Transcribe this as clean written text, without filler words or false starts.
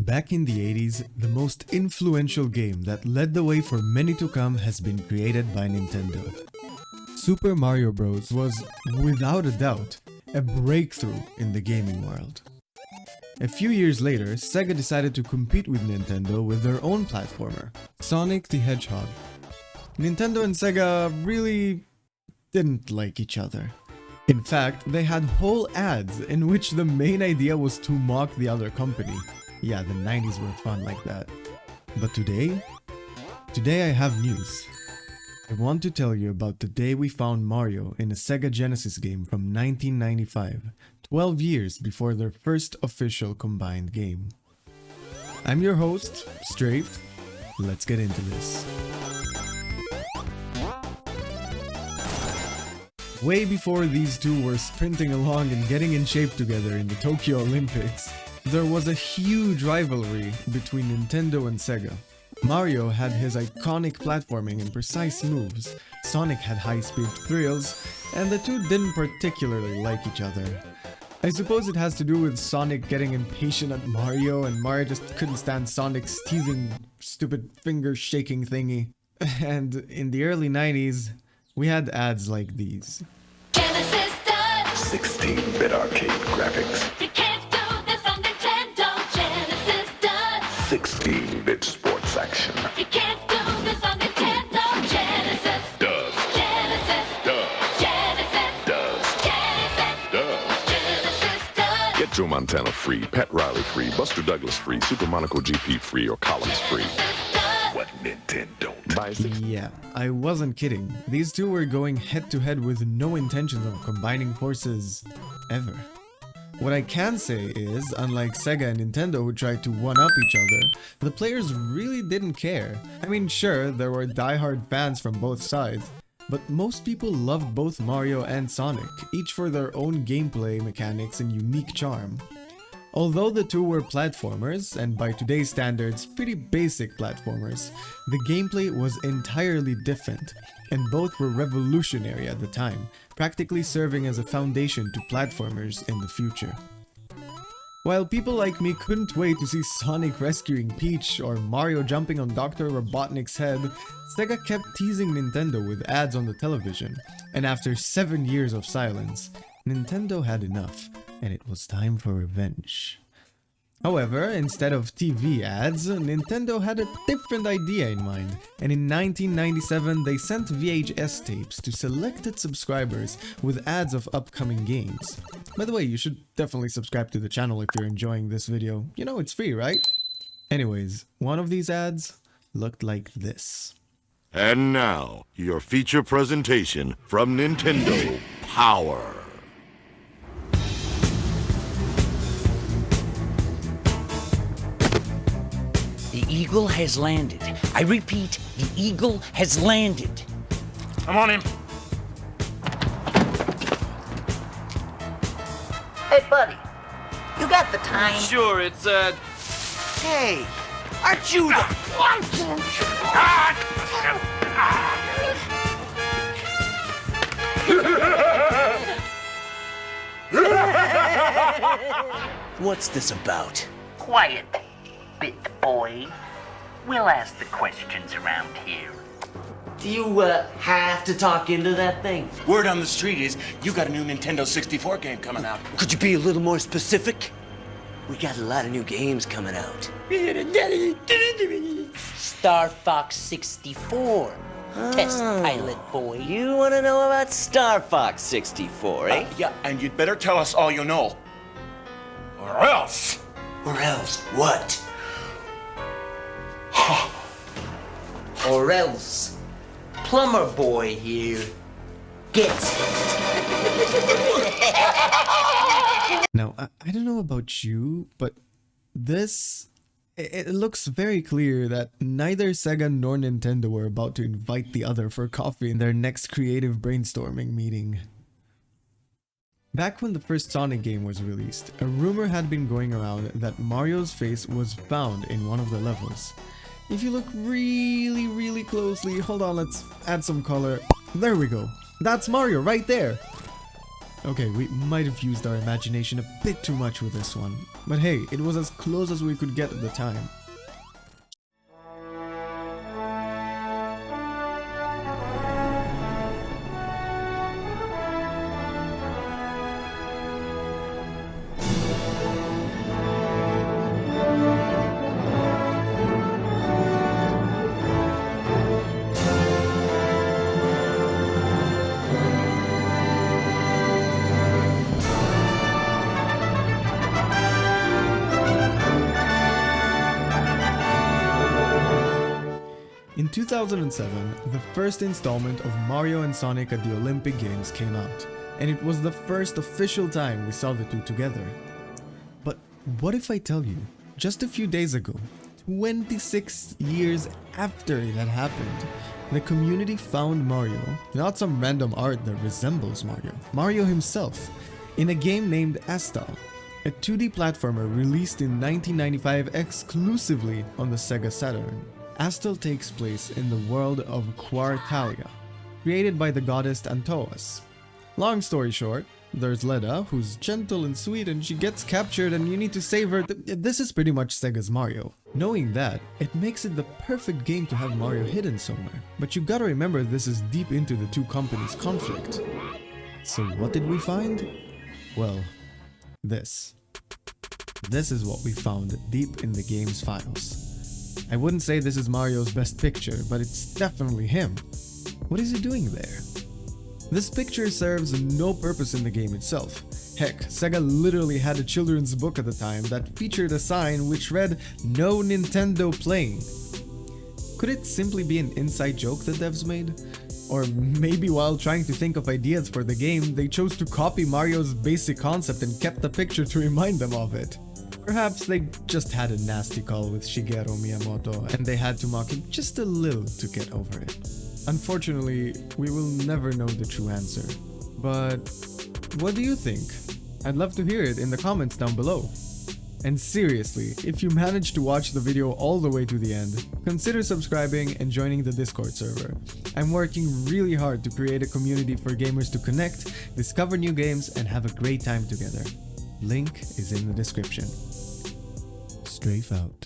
Back in the 80s, the most influential game that led the way for many to come has been created by Nintendo. Super Mario Bros. Was, without a doubt, a breakthrough in the gaming world. A few years later, Sega decided to compete with Nintendo with their own platformer, Sonic the Hedgehog. Nintendo and Sega really didn't like each other. In fact, they had whole ads in which the main idea was to mock the other company. Yeah, the 90s were fun like that. But today I have news. I want to tell you about the day we found Mario in a Sega Genesis game from 1995, 12 years before their first official combined game. I'm your host, Strafe. Let's get into this. Way before these two were sprinting along and getting in shape together in the Tokyo Olympics, there was a huge rivalry between Nintendo and Sega. Mario had his iconic platforming and precise moves, Sonic had high-speed thrills, and the two didn't particularly like each other. I suppose it has to do with Sonic getting impatient at Mario and Mario just couldn't stand Sonic's teasing stupid finger-shaking thingy. And in the early 90s, we had ads like these. Genesis does 16-bit arcade graphics. You can't do this on Nintendo. Genesis does 16-bit sports action. You can't do this on Nintendo. Genesis Does. Genesis Does. Genesis Does. Genesis Does. Genesis does. Get Joe Montana free, Pat Riley free, Buster Douglas free, Super Monaco GP free, or Collins free. Genesis does. What Nintendo? Buy six. Yeah, I wasn't kidding. These two were going head to head with no intention of combining forces ever. What I can say is, unlike Sega and Nintendo who tried to one-up each other, the players really didn't care. I mean, sure, there were die-hard fans from both sides, but most people loved both Mario and Sonic, each for their own gameplay mechanics and unique charm. Although the two were platformers, and by today's standards, pretty basic platformers, the gameplay was entirely different, and both were revolutionary at the time, practically serving as a foundation to platformers in the future. While people like me couldn't wait to see Sonic rescuing Peach or Mario jumping on Dr. Robotnik's head, Sega kept teasing Nintendo with ads on the television, and after 7 years of silence, Nintendo had enough, and it was time for revenge. However, instead of TV ads, Nintendo had a different idea in mind, and in 1997 they sent VHS tapes to selected subscribers with ads of upcoming games. By the way, you should definitely subscribe to the channel if you're enjoying this video. You know, it's free, right? Anyways, one of these ads looked like this. And now, your feature presentation from Nintendo Power. The eagle has landed. I repeat, the eagle has landed. I'm on him. Hey, buddy, you got the time? Sure, it's, Hey, aren't you the... What's this about? Quiet, bit boy. We'll ask the questions around here. Do you, have to talk into that thing? word on the street is you got a new Nintendo 64 game coming out. Could you be a little more specific? We got a lot of new games coming out. Star Fox 64. Test pilot boy. You want to know about Star Fox 64, eh? Yeah, and you'd better tell us all you know. Or else. Or else what? Or else Plumber Boy here gets it. Now, I don't know about you, but this... It looks very clear that neither Sega nor Nintendo were about to invite the other for coffee in their next creative brainstorming meeting. Back when the first Sonic game was released, a rumor had been going around that Mario's face was found in one of the levels. If you look really closely, hold on, let's add some color. There we go. That's Mario right there. Okay, we might have used our imagination a bit too much with this one, but hey, it was as close as we could get at the time. In 2007, the first installment of Mario and Sonic at the Olympic Games came out, and it was the first official time we saw the two together. But what if I tell you, just a few days ago, 26 years after it had happened, the community found Mario, not some random art that resembles Mario himself, in a game named Astal, a 2D platformer released in 1995 exclusively on the Sega Saturn. Astal takes place in the world of Quartalia, created by the goddess Antoas. Long story short, there's Leda, who's gentle and sweet, and she gets captured and you need to save her. This is pretty much Sega's Mario. Knowing that, it makes it the perfect game to have Mario hidden somewhere. But you gotta remember this is deep into the two companies' conflict. So what did we find? Well, this. This is what we found deep in the game's files. I wouldn't say this is Mario's best picture, but it's definitely him. What is he doing there? This picture serves no purpose in the game itself. Heck, Sega literally had a children's book at the time that featured a sign which read, "No Nintendo playing." Could it simply be an inside joke the devs made? Or maybe while trying to think of ideas for the game, they chose to copy Mario's basic concept and kept the picture to remind them of it. Perhaps they just had a nasty call with Shigeru Miyamoto and they had to mock him just a little to get over it. Unfortunately, we will never know the true answer. But what do you think? I'd love to hear it in the comments down below. And seriously, if you managed to watch the video all the way to the end, consider subscribing and joining the Discord server. I'm working really hard to create a community for gamers to connect, discover new games, and have a great time together. Link is in the description. Strafe out.